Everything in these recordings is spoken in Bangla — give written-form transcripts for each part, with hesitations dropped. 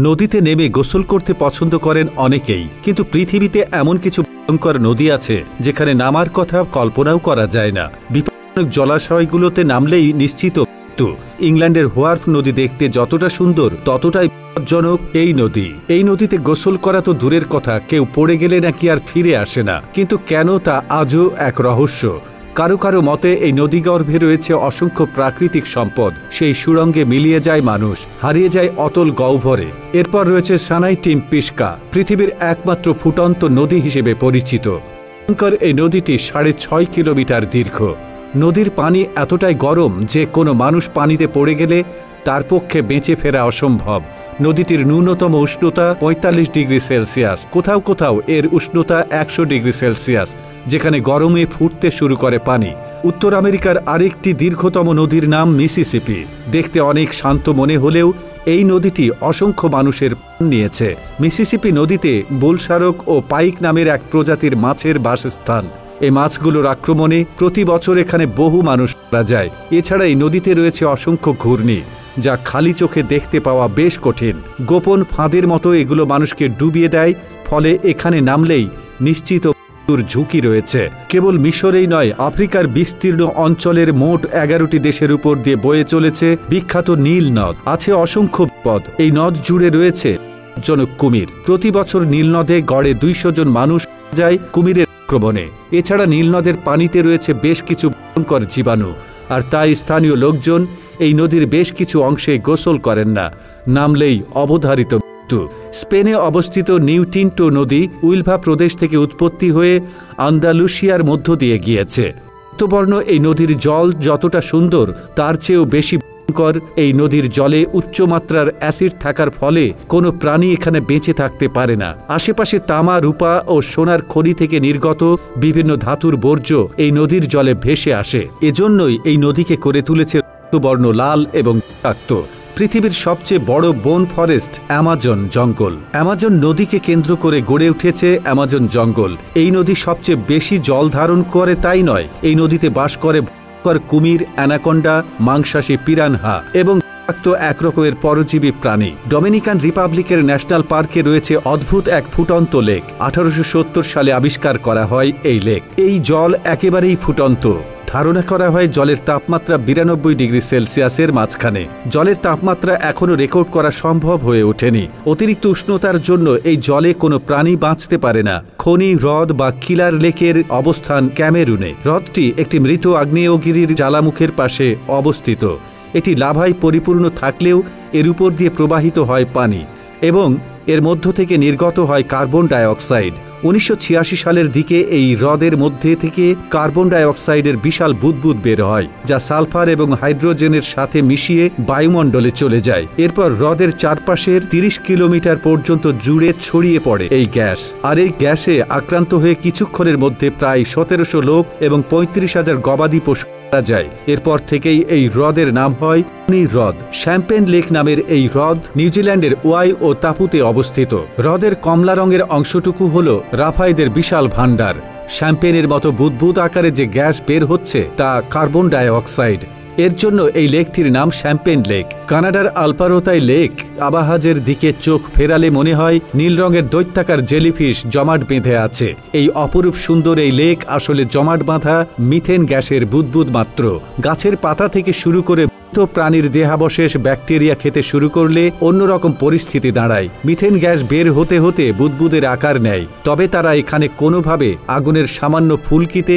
নদীতে নেমে গোসল করতে পছন্দ করেন অনেকেই, কিন্তু পৃথিবীতে এমন কিছু ভয়ঙ্কর নদী আছে যেখানে নামার কথা কল্পনাও করা যায় না। বিপজ্জনক জলাশয়গুলোতে নামলেই নিশ্চিত মৃত্যু। ইংল্যান্ডের হোয়ার্ফ নদী দেখতে যতটা সুন্দর ততটাই বিপজ্জনক এই নদীতে গোসল করা তো দূরের কথা, কেউ পড়ে গেলে নাকি আর ফিরে আসে না। কিন্তু কেন তা আজও এক রহস্য। কারো কারো মতে এই নদীগর্ভে রয়েছে অসংখ্য প্রাকৃতিক সম্পদ, সেই সুড়ঙ্গে মিলিয়ে যায় মানুষ, হারিয়ে যায় অতল গহ্বরে। এরপর রয়েছে সানাই টিম্পিস্কা, পৃথিবীর একমাত্র ফুটন্ত নদী হিসেবে পরিচিত। এই নদীটি 6.5 কিলোমিটার দীর্ঘ। নদীর পানি এতটাই গরম যে কোনো মানুষ পানিতে পড়ে গেলে তার পক্ষে বেঁচে ফেরা অসম্ভব। নদীটির ন্যূনতম উষ্ণতা 45 ডিগ্রি সেলসিয়াস, কোথাও কোথাও এর উষ্ণতা 100 ডিগ্রি সেলসিয়াস, যেখানে গরমে ফুটতে শুরু করে পানি। উত্তর আমেরিকার আরেকটি দীর্ঘতম নদীর নাম মিসিসিপি। দেখতে অনেক শান্ত মনে হলেও এই নদীটি অসংখ্য মানুষের প্রাণ নিয়েছে। মিসিসিপি নদীতে বুলশারক ও পাইক নামের এক প্রজাতির মাছের বাসস্থান। এই মাছগুলোর আক্রমণে প্রতি বছর এখানে বহু মানুষ মারা যায়। এছাড়া এই নদীতে রয়েছে অসংখ্য ঘূর্ণি, যা খালি চোখে দেখতে পাওয়া বেশ কঠিন। গোপন ফাঁদের মতো এগুলো মানুষকে ডুবিয়ে দেয়, ফলে এখানে নামলেই নিশ্চিত মৃত্যুর ঝুঁকি রয়েছে। কেবল মিশরেই নয়, আফ্রিকার বিস্তীর্ণ অঞ্চলের মোট 11টি দেশের উপর দিয়ে বয়ে চলেছে বিখ্যাত নীল নদ। আছে অসংখ্য বিপদ। এই নদ জুড়ে রয়েছে জনক কুমির। প্রতি বছর নীল নদে গড়ে 200 জন মানুষ যায় কুমিরের আক্রমণে। এছাড়া নীল নদের পানিতে রয়েছে বেশ কিছু ভয়ঙ্কর জীবাণু, আর তাই স্থানীয় লোকজন এই নদীর বেশ কিছু অংশে গোসল করেন না, নামলেই অবধারিত মৃত্যু। স্পেনে অবস্থিত নিউ টিন্টো নদী উইলভা প্রদেশ থেকে উৎপত্তি হয়ে আন্দালুসিয়ার মধ্য দিয়ে গিয়েছে। রক্তবর্ণ এই নদীর জল যতটা সুন্দর তার চেয়েও বেশি ভয়ঙ্কর। এই নদীর জলে উচ্চমাত্রার অ্যাসিড থাকার ফলে কোনো প্রাণী এখানে বেঁচে থাকতে পারে না। আশেপাশে তামা, রূপা ও সোনার খনি থেকে নির্গত বিভিন্ন ধাতুর বর্জ্য এই নদীর জলে ভেসে আসে। এজন্যই এই নদীকে করে তুলেছে রক্তবর্ণ, লাল এবং বিষাক্ত। পৃথিবীর সবচেয়ে বড় বন ফরেস্ট অ্যামাজন জঙ্গল। অ্যামাজন নদীকে কেন্দ্র করে গড়ে উঠেছে অ্যামাজন জঙ্গল। এই নদী সবচেয়ে বেশি জল ধারণ করে তাই নয়, এই নদীতে বাস করে কুমির, অ্যানাকোন্ডা, মাংসাশী পিরানহা এবং এক রকমের পরজীবী প্রাণী। ডমিনিকান রিপাবলিকের ন্যাশনাল পার্কে রয়েছে অদ্ভুত এক ফুটন্ত লেক। 1870 সালে আবিষ্কার করা হয় এই লেক। এই জল একেবারেই ফুটন্ত। ধারণা করা হয় জলের তাপমাত্রা 92 ডিগ্রি সেলসিয়াসের মাঝখানে। জলের তাপমাত্রা এখনও রেকর্ড করা সম্ভব হয়ে ওঠেনি। অতিরিক্ত উষ্ণতার জন্য এই জলে কোনো প্রাণী বাঁচতে পারে না। খনি হ্রদ বা কিলার লেকের অবস্থান ক্যামেরুনে। হ্রদটি একটি মৃত আগ্নেয়গিরির জ্বালামুখের পাশে অবস্থিত। এটি লাভায় পরিপূর্ণ থাকলেও এর উপর দিয়ে প্রবাহিত হয় পানি এবং এর মধ্য থেকে নির্গত হয় কার্বন ডাইঅক্সাইড। 1986 সালের দিকে এই হ্রদের মধ্যে থেকে কার্বন ডাইঅক্সাইডের বিশাল বুদবুদ বের হয়, যা সালফার এবং হাইড্রোজেনের সাথে মিশিয়ে বায়ুমণ্ডলে চলে যায়। এরপর হ্রদের চারপাশের 30 কিলোমিটার পর্যন্ত জুড়ে ছড়িয়ে পড়ে এই গ্যাস। আর এই গ্যাসে আক্রান্ত হয়ে কিছুক্ষণের মধ্যে প্রায় 1700 লোক এবং 35,000 গবাদি পশু মারা যায়। এরপর থেকেই এই হ্রদের নাম হয় হ্রদ। শ্যাম্পেন লেক নামের এই হ্রদ নিউজিল্যান্ডের ওয়াই ও তাপুতে অবস্থিত। হ্রদের কমলা রঙের অংশটুকু হল রাফাইদের বিশাল ভাণ্ডার। শ্যাম্পেনের মতো বুদবুদ আকারে যে গ্যাস বের হচ্ছে তা কার্বন ডাইঅক্সাইড। এর জন্য এই লেকটির নাম শ্যাম্পেন লেক। কানাডার আলপারোতাই লেক আবাহাজের দিকে চোখ ফেরালে মনে হয় নীল রঙের দৈত্যাকার জেলিফিশ জমাট বেঁধে আছে। এই অপরূপ সুন্দর এই লেক আসলে জমাট বাঁধা মিথেন গ্যাসের বুদবুদ মাত্র। গাছের পাতা থেকে শুরু করে প্রাণীর দেহাবশেষ ব্যাকটেরিয়া খেতে শুরু করলে অন্যরকম পরিস্থিতি দাঁড়ায়। মিথেন গ্যাস বের হতে হতে বুদবুদের আকার নেয়। তবে তারা এখানে কোনোভাবে আগুনের সামান্য ফুলকিতে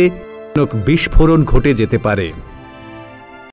বিস্ফোরণ ঘটে যেতে পারে।